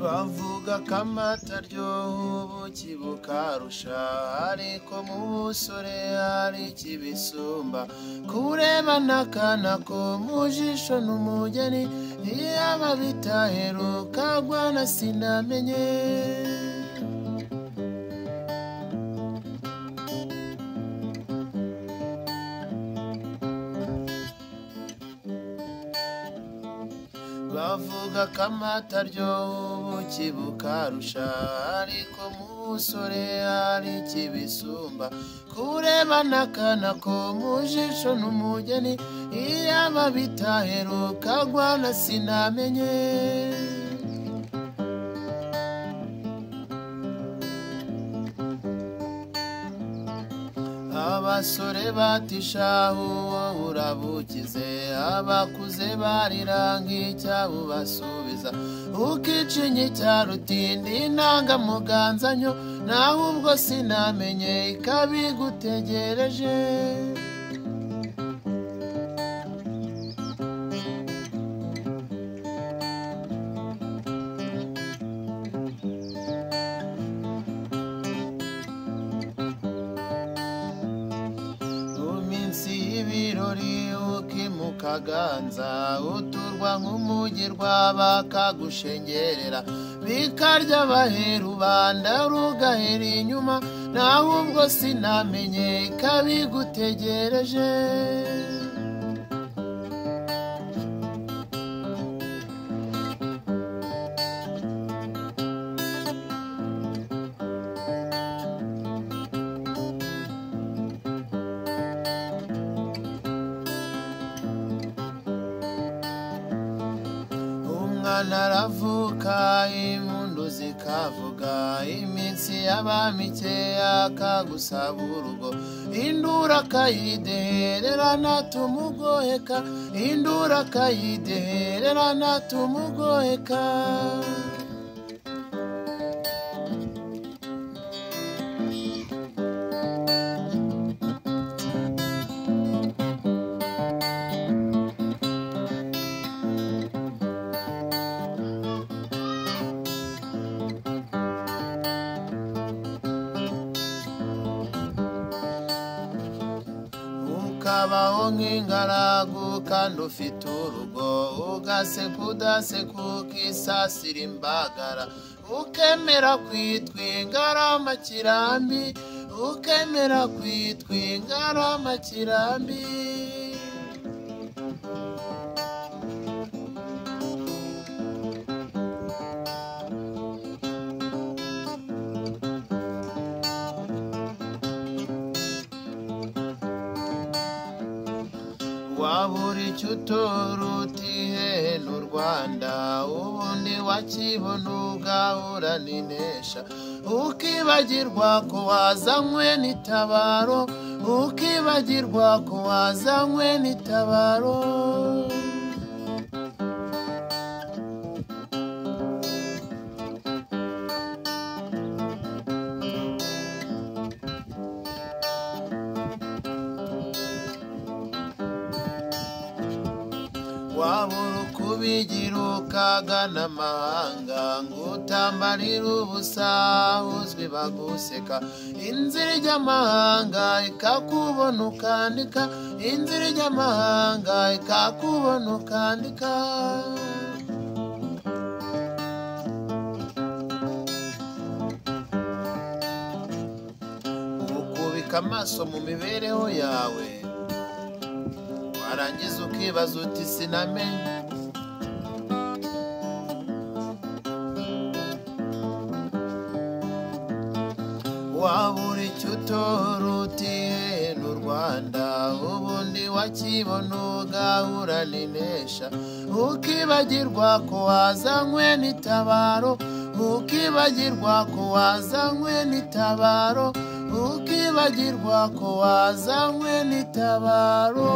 bavuga ko amata aryoha ubuki bukarusha, ariko mu busore hari ikibisumba. Kurebana akana ko mu jisho n'umugeni, iyaba bitaheruka gwana sinamenye. Bavuga ko amata aryoha ubuki bukarusha, ariko mu busore hari ikibisumba. Kurebana akana ko mu jisho n'umugeni, iyaba bitaheruka gwana sinamenye. Abasore batishaho urabukize, abakuze bariranga icyabo basubiza. Ukicinye cya rutindi ntangamuganzanyo, naho ubwo sinamenye ikabigutegereje. Ibirori ukimukaganza, uturwa nk'umugirwa bakagushengerera, bikarya abaheru banda rugahera inyuma, naho ubwo sinamenye ikabigutegereje. Umwana aravuka impundu zikavuga, iminsi yaba mikeya akagusaba urugo. Induru akayidehererana tumugoheka, induru akayidehererana tumugoheka. Ukabaho nk'ingaragu kandi ufite urugo, ugaseka udaseka ukisasira imbagara. Ukemera kwitwa ingaramakirambi, ukemera kwitwa ingaramakirambi. Wabura icyo utora utihe n'u Rwanda, ubundi wakibona ugahura n'inesha. Ukibagirwa ko wazanywe n'itabaro, ukibagirwa ko wazanywe n'itabaro. Wabura ukubigira ukagana amahanga, ngo utambarire ubusa uzwi baguseka. Inzira ijya amahanga ikakubona ukandika, inzira ijya amahanga ikakubona ukandika. Ukubika amaso mu mibereho yawe, warangiza ukibaza uti sinamenye. Wabura icyo utora utihe n'u Rwanda, ubundi wakibona ugahura n'inesha. Ukibagirwa ko wazanywe n'itabaro, ukibagirwa ko wazanywe n'itabaro, ukibagirwa ko wazanywe n'itabaro.